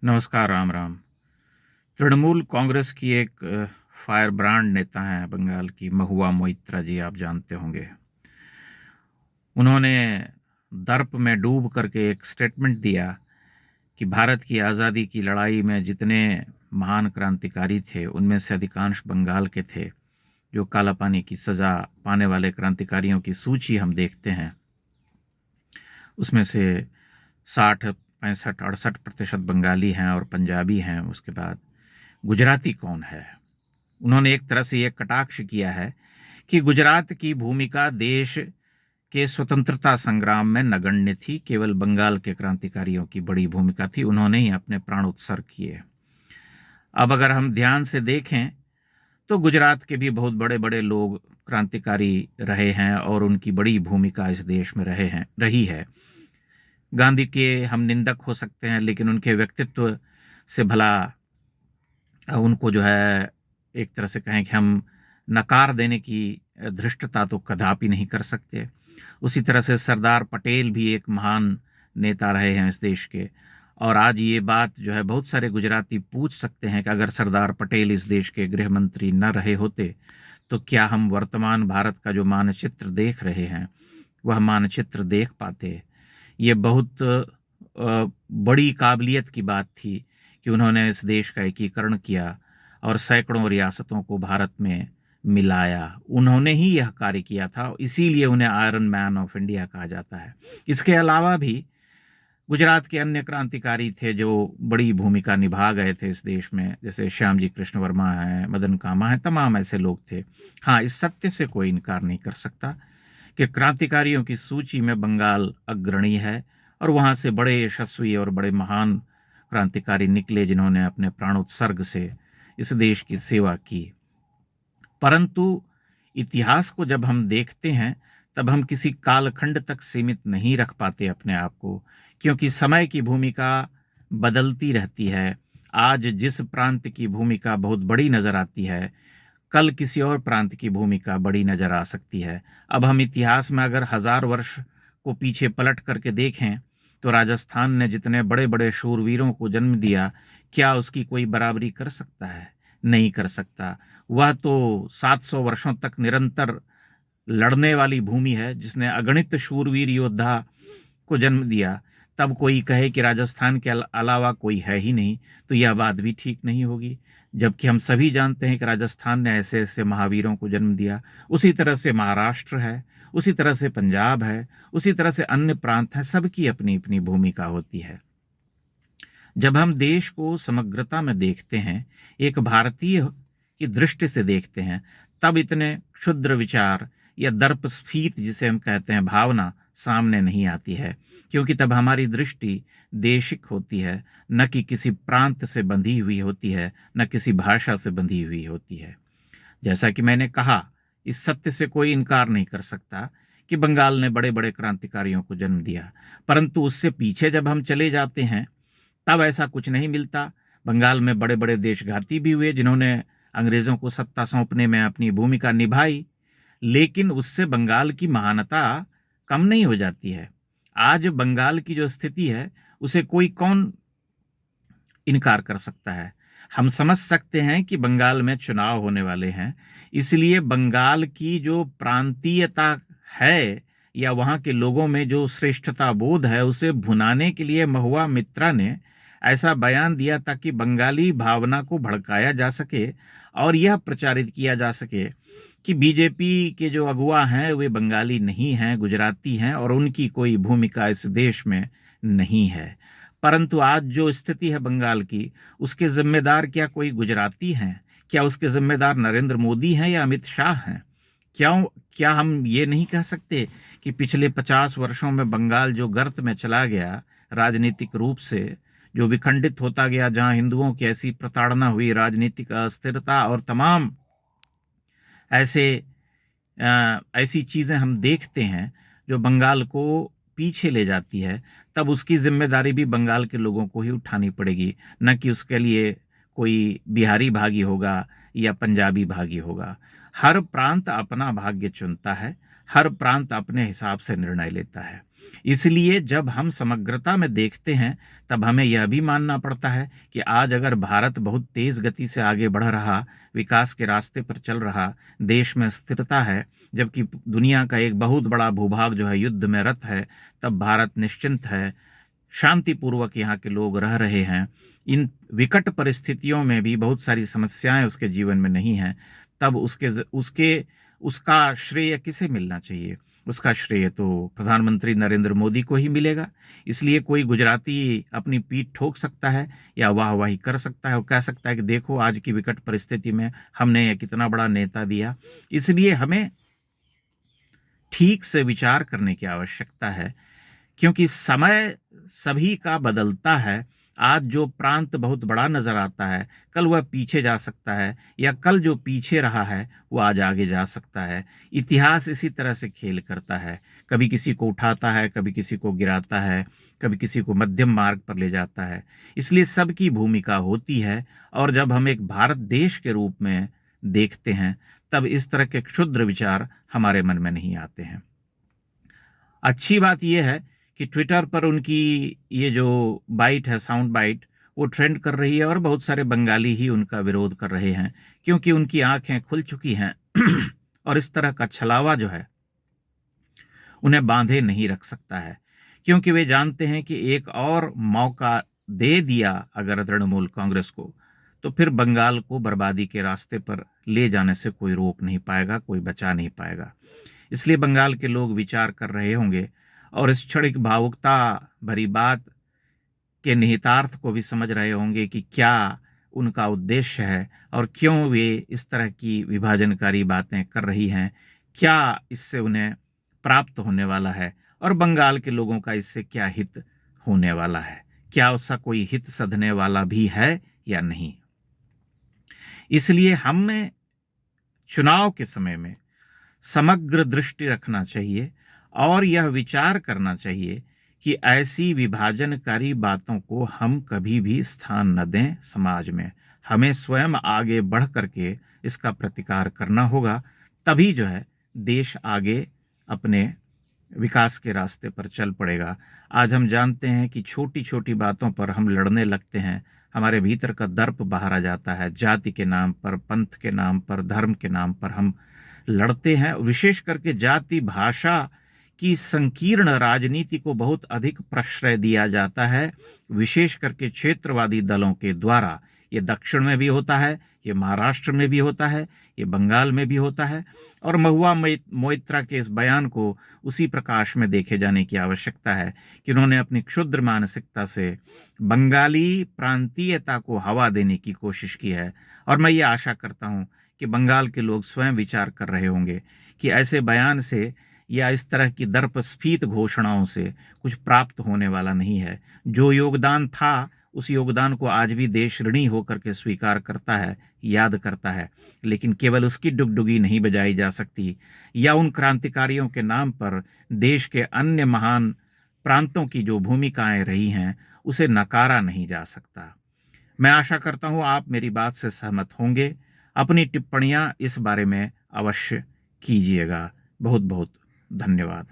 नमस्कार, राम राम। तृणमूल कांग्रेस की एक फायर ब्रांड नेता हैं बंगाल की, महुआ मोइत्रा जी, आप जानते होंगे। उन्होंने दर्प में डूब करके एक स्टेटमेंट दिया कि भारत की आज़ादी की लड़ाई में जितने महान क्रांतिकारी थे उनमें से अधिकांश बंगाल के थे। जो काला पानी की सज़ा पाने वाले क्रांतिकारियों की सूची हम देखते हैं, उसमें से 60, 65, 68% बंगाली हैं और पंजाबी हैं। उसके बाद गुजराती कौन है? उन्होंने एक तरह से यह कटाक्ष किया है कि गुजरात की भूमिका देश के स्वतंत्रता संग्राम में नगण्य थी, केवल बंगाल के क्रांतिकारियों की बड़ी भूमिका थी, उन्होंने ही अपने प्राण उत्सर्ग किए। अब अगर हम ध्यान से देखें तो गुजरात के भी बहुत बड़े बड़े लोग क्रांतिकारी रहे हैं और उनकी बड़ी भूमिका इस देश में रही है। गांधी के हम निंदक हो सकते हैं, लेकिन उनके व्यक्तित्व से भला उनको जो है एक तरह से कहें कि हम नकार देने की धृष्टता तो कदापि नहीं कर सकते। उसी तरह से सरदार पटेल भी एक महान नेता रहे हैं इस देश के, और आज ये बात जो है बहुत सारे गुजराती पूछ सकते हैं कि अगर सरदार पटेल इस देश के गृह मंत्री न रहे होते तो क्या हम वर्तमान भारत का जो मानचित्र देख रहे हैं वह मानचित्र देख पाते। ये बहुत बड़ी काबिलियत की बात थी कि उन्होंने इस देश का एकीकरण किया और सैकड़ों रियासतों को भारत में मिलाया। उन्होंने ही यह कार्य किया था, इसीलिए उन्हें आयरन मैन ऑफ इंडिया कहा जाता है। इसके अलावा भी गुजरात के अन्य क्रांतिकारी थे जो बड़ी भूमिका निभा गए थे इस देश में, जैसे श्याम जी कृष्ण वर्मा हैं, मदन कामा हैं, तमाम ऐसे लोग थे। हाँ, इस सत्य से कोई इनकार नहीं कर सकता कि क्रांतिकारियों की सूची में बंगाल अग्रणी है और वहां से बड़े यशस्वी और बड़े महान क्रांतिकारी निकले जिन्होंने अपने प्राणोत्सर्ग से इस देश की सेवा की। परंतु इतिहास को जब हम देखते हैं तब हम किसी कालखंड तक सीमित नहीं रख पाते अपने आप को, क्योंकि समय की भूमिका बदलती रहती है। आज जिस प्रांत की भूमिका बहुत बड़ी नजर आती है, कल किसी और प्रांत की भूमिका बड़ी नजर आ सकती है। अब हम इतिहास में अगर 1000 वर्ष को पीछे पलट करके देखें तो राजस्थान ने जितने बड़े बड़े शूरवीरों को जन्म दिया, क्या उसकी कोई बराबरी कर सकता है? नहीं कर सकता। वह तो 700 वर्षों तक निरंतर लड़ने वाली भूमि है जिसने अगणित शूरवीर योद्धा को जन्म दिया। तब कोई कहे कि राजस्थान के अलावा कोई है ही नहीं, तो यह बात भी ठीक नहीं होगी। जबकि हम सभी जानते हैं कि राजस्थान ने ऐसे ऐसे महावीरों को जन्म दिया। उसी तरह से महाराष्ट्र है, उसी तरह से पंजाब है, उसी तरह से अन्य प्रांत हैं, सबकी अपनी अपनी भूमिका होती है। जब हम देश को समग्रता में देखते हैं, एक भारतीय की दृष्टि से देखते हैं, तब इतने क्षुद्र विचार या दर्पस्फीत जिसे हम कहते हैं भावना सामने नहीं आती है, क्योंकि तब हमारी दृष्टि देशिक होती है, न कि किसी प्रांत से बंधी हुई होती है, न किसी भाषा से बंधी हुई होती है। जैसा कि मैंने कहा, इस सत्य से कोई इनकार नहीं कर सकता कि बंगाल ने बड़े बड़े क्रांतिकारियों को जन्म दिया, परंतु उससे पीछे जब हम चले जाते हैं तब ऐसा कुछ नहीं मिलता। बंगाल में बड़े बड़े देशघाती भी हुए जिन्होंने अंग्रेजों को सत्ता सौंपने में अपनी भूमिका निभाई, लेकिन उससे बंगाल की महानता कम नहीं हो जाती है। आज बंगाल की जो स्थिति है उसे कोई कौन इनकार कर सकता है? हम समझ सकते हैं कि बंगाल में चुनाव होने वाले हैं, इसलिए बंगाल की जो प्रांतीयता है या वहां के लोगों में जो श्रेष्ठता बोध है उसे भुनाने के लिए महुआ मित्रा ने ऐसा बयान दिया ताकि बंगाली भावना को भड़काया जा सके और यह प्रचारित किया जा सके कि बीजेपी के जो अगुवा हैं वे बंगाली नहीं हैं, गुजराती हैं और उनकी कोई भूमिका इस देश में नहीं है। परंतु आज जो स्थिति है बंगाल की, उसके जिम्मेदार क्या कोई गुजराती हैं? क्या उसके जिम्मेदार नरेंद्र मोदी हैं या अमित शाह हैं? क्यों क्या हम ये नहीं कह सकते कि पिछले 50 वर्षों में बंगाल जो गर्त में चला गया राजनीतिक रूप से, जो विखंडित होता गया, जहां हिंदुओं की ऐसी प्रताड़ना हुई, राजनीतिक अस्थिरता और तमाम ऐसे ऐसी चीजें हम देखते हैं जो बंगाल को पीछे ले जाती है, तब उसकी जिम्मेदारी भी बंगाल के लोगों को ही उठानी पड़ेगी, न कि उसके लिए कोई बिहारी भागी होगा या पंजाबी भागी होगा। हर प्रांत अपना भाग्य चुनता है, हर प्रांत अपने हिसाब से निर्णय लेता है। इसलिए जब हम समग्रता में देखते हैं तब हमें यह भी मानना पड़ता है कि आज अगर भारत बहुत तेज गति से आगे बढ़ रहा, विकास के रास्ते पर चल रहा, देश में स्थिरता है, जबकि दुनिया का एक बहुत बड़ा भूभाग जो है युद्ध में रत है, तब भारत निश्चिंत है, शांतिपूर्वक यहाँ के लोग रह रहे हैं। इन विकट परिस्थितियों में भी बहुत सारी समस्याएं उसके जीवन में नहीं हैं, तब उसका श्रेय किसे मिलना चाहिए? उसका श्रेय तो प्रधानमंत्री नरेंद्र मोदी को ही मिलेगा। इसलिए कोई गुजराती अपनी पीठ ठोक सकता है या वाहवाही कर सकता है और कह सकता है कि देखो आज की विकट परिस्थिति में हमने यह कितना बड़ा नेता दिया। इसलिए हमें ठीक से विचार करने की आवश्यकता है, क्योंकि समय सभी का बदलता है। आज जो प्रांत बहुत बड़ा नजर आता है, कल वह पीछे जा सकता है, या कल जो पीछे रहा है वो आज आगे जा सकता है। इतिहास इसी तरह से खेल करता है, कभी किसी को उठाता है, कभी किसी को गिराता है, कभी किसी को मध्यम मार्ग पर ले जाता है। इसलिए सबकी भूमिका होती है, और जब हम एक भारत देश के रूप में देखते हैं तब इस तरह के क्षुद्र विचार हमारे मन में नहीं आते हैं। अच्छी बात यह है कि ट्विटर पर उनकी ये जो बाइट है, साउंड बाइट, वो ट्रेंड कर रही है और बहुत सारे बंगाली ही उनका विरोध कर रहे हैं, क्योंकि उनकी आंखें खुल चुकी हैं और इस तरह का छलावा जो है उन्हें बांधे नहीं रख सकता है, क्योंकि वे जानते हैं कि एक और मौका दे दिया अगर तृणमूल कांग्रेस को, तो फिर बंगाल को बर्बादी के रास्ते पर ले जाने से कोई रोक नहीं पाएगा, कोई बचा नहीं पाएगा। इसलिए बंगाल के लोग विचार कर रहे होंगे और इस क्षणिक भावुकता भरी बात के निहितार्थ को भी समझ रहे होंगे कि क्या उनका उद्देश्य है और क्यों वे इस तरह की विभाजनकारी बातें कर रही हैं, क्या इससे उन्हें प्राप्त होने वाला है और बंगाल के लोगों का इससे क्या हित होने वाला है, क्या उसका कोई हित सधने वाला भी है या नहीं। इसलिए हमें चुनाव के समय में समग्र दृष्टि रखना चाहिए और यह विचार करना चाहिए कि ऐसी विभाजनकारी बातों को हम कभी भी स्थान न दें समाज में। हमें स्वयं आगे बढ़ करके इसका प्रतिकार करना होगा, तभी जो है देश आगे अपने विकास के रास्ते पर चल पड़ेगा। आज हम जानते हैं कि छोटी छोटी बातों पर हम लड़ने लगते हैं, हमारे भीतर का दर्प बाहर आ जाता है, जाति के नाम पर, पंथ के नाम पर, धर्म के नाम पर हम लड़ते हैं। विशेष करके जाति भाषा की संकीर्ण राजनीति को बहुत अधिक प्रश्रय दिया जाता है, विशेष करके क्षेत्रवादी दलों के द्वारा। ये दक्षिण में भी होता है, ये महाराष्ट्र में भी होता है, ये बंगाल में भी होता है, और महुआ मोइत्रा के इस बयान को उसी प्रकाश में देखे जाने की आवश्यकता है कि उन्होंने अपनी क्षुद्र मानसिकता से बंगाली प्रांतीयता को हवा देने की कोशिश की है। और मैं ये आशा करता हूँ कि बंगाल के लोग स्वयं विचार कर रहे होंगे कि ऐसे बयान से या इस तरह की दर्पस्फीत घोषणाओं से कुछ प्राप्त होने वाला नहीं है। जो योगदान था उस योगदान को आज भी देश ऋणी होकर के स्वीकार करता है, याद करता है, लेकिन केवल उसकी डुगडुगी नहीं बजाई जा सकती, या उन क्रांतिकारियों के नाम पर देश के अन्य महान प्रांतों की जो भूमिकाएं रही हैं उसे नकारा नहीं जा सकता। मैं आशा करता हूं आप मेरी बात से सहमत होंगे। अपनी टिप्पणियां इस बारे में अवश्य कीजिएगा। बहुत बहुत धन्यवाद।